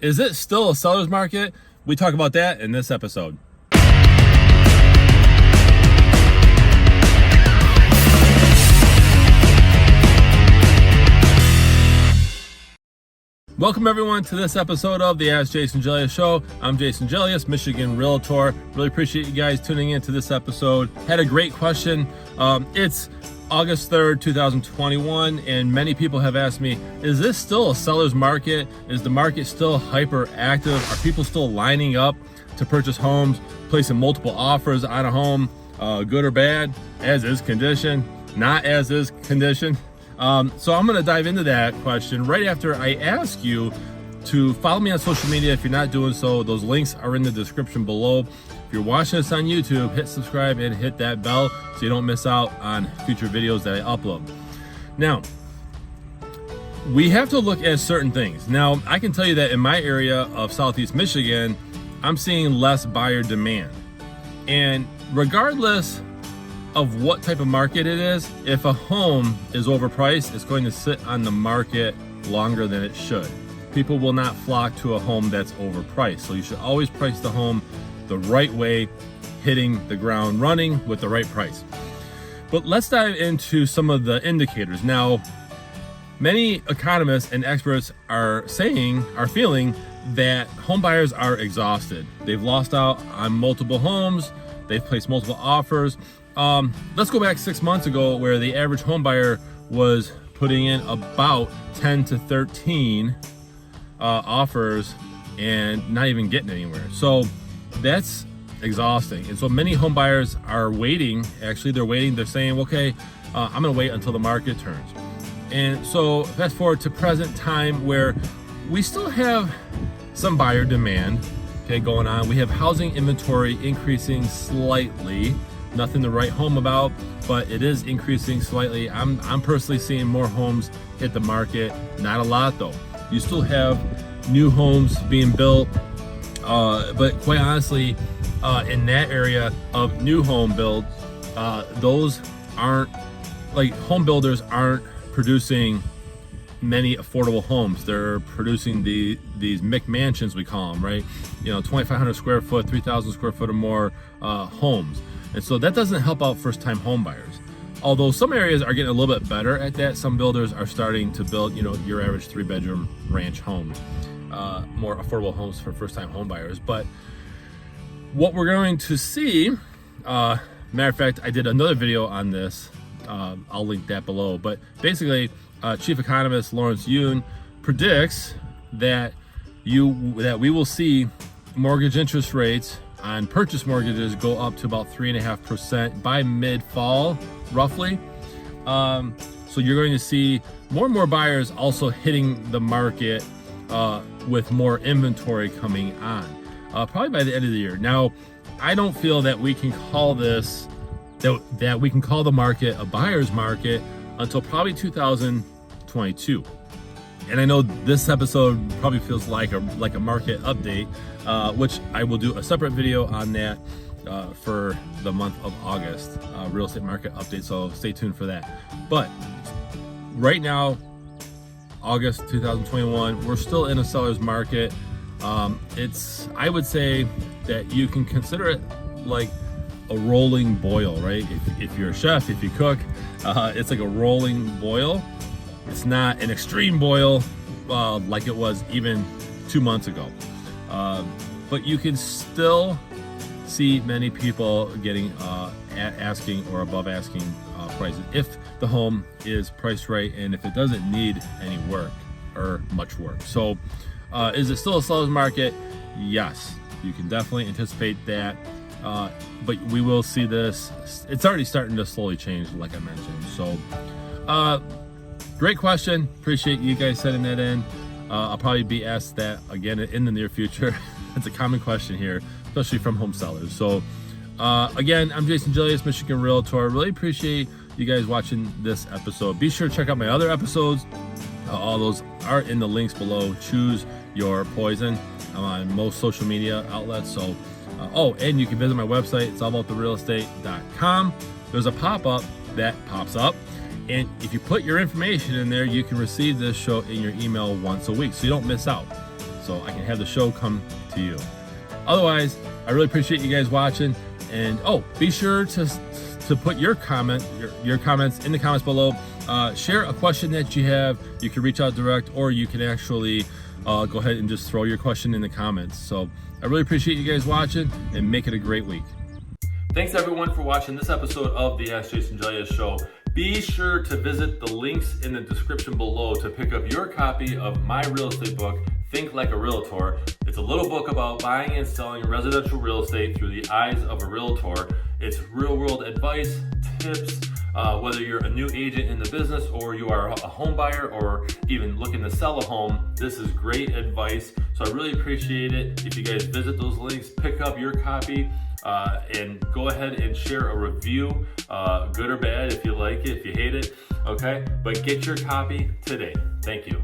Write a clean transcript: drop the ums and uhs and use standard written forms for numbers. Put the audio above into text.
Is it still a seller's market? We talk about that in this episode. Welcome everyone to this episode of the Ask Jason Gelios Show. I'm Jason Gelios, Michigan Realtor. Really appreciate you guys tuning into this episode. Had a great question. It's August 3rd, 2021, and many people have asked me, is this still a seller's market? Is the market still hyper active? Are people still lining up to purchase homes, placing multiple offers on a home, good or bad, as is condition, not as is condition? So I'm going to dive into that question right after I ask you to follow me on social media. If you're not doing so, those links are in the description below. If you're watching us on YouTube, hit subscribe and hit that bell so you don't miss out on future videos that I upload. Now, we have to look at certain things. Now, I can tell you that in my area of Southeast Michigan, I'm seeing less buyer demand. And regardless of what type of market it is, if a home is overpriced, it's going to sit on the market longer than it should. People will not flock to a home that's overpriced. So you should always price the home the right way, hitting the ground running with the right price. But let's dive into some of the indicators. Now, many economists and experts are feeling that home buyers are exhausted. They've lost out on multiple homes. They've placed multiple offers. Let's go back 6 months ago where the average home buyer was putting in about 10 to 13 offers and not even getting anywhere. So that's exhausting. And so many home buyers are waiting. Actually, they're saying, okay, I'm gonna wait until the market turns. And so fast forward to present time where we still have some buyer demand, okay, going on. We have housing inventory increasing slightly. Nothing to write home about, but it is increasing slightly. I'm personally seeing more homes hit the market. Not a lot though. You still have new homes being built, but quite honestly, in that area of new home builds, those aren't, like, home builders aren't producing many affordable homes. They're producing these McMansions, we call them, right? 2,500 square foot, 3,000 square foot or more homes. And so that doesn't help out first-time home buyers. Although some areas are getting a little bit better at that, some builders are starting to build, your average 3-bedroom ranch homes, more affordable homes for first-time home buyers. But what we're going to see, matter of fact, I did another video on this. I'll link that below. But basically, Chief Economist Lawrence Yun predicts that we will see mortgage interest rates on purchase mortgages go up to about 3.5% by mid-fall, roughly. So you're going to see more and more buyers also hitting the market with more inventory coming on, probably by the end of the year. Now, I don't feel that we can call this, that we can call the market a buyer's market until probably 2022. And I know this episode probably feels like a market update, which I will do a separate video on that for the month of August, real estate market update. So stay tuned for that. But right now, August 2021, we're still in a seller's market. I would say that you can consider it like a rolling boil, right? If you're a chef, if you cook, it's like a rolling boil. It's not an extreme boil like it was even 2 months ago. But you can still see many people getting asking or above asking prices if the home is priced right and if it doesn't need any work or much work. So is it still a seller's market? Yes, you can definitely anticipate that. But we will see this. It's already starting to slowly change, like I mentioned. So great question. Appreciate you guys sending that in. I'll probably be asked that again in the near future. It's a common question here, especially from home sellers. So again, I'm Jason Gelios, Michigan Realtor. Really appreciate you guys watching this episode. Be sure to check out my other episodes. All those are in the links below. Choose your poison. I'm on most social media outlets. So, and you can visit my website. It's allabouttherealestate.com. There's a pop-up that pops up. And if you put your information in there, you can receive this show in your email once a week, so you don't miss out. so I can have the show come to you. Otherwise, I really appreciate you guys watching, and be sure to put your comments in the comments below. Share a question that you have. You can reach out direct, or you can actually go ahead and just throw your question in the comments. So I really appreciate you guys watching, and make it a great week. Thanks everyone for watching this episode of the Ask Jason Gelios Show. Be sure to visit the links in the description below to pick up your copy of my real estate book, Think Like a Realtor. It's a little book about buying and selling residential real estate through the eyes of a realtor. It's real world advice, tips, whether you're a new agent in the business or you are a home buyer or even looking to sell a home. This is great advice. So I really appreciate it if you guys visit those links, pick up your copy, and go ahead and share a review, good or bad, if you like it, if you hate it, okay? But get your copy today. Thank you.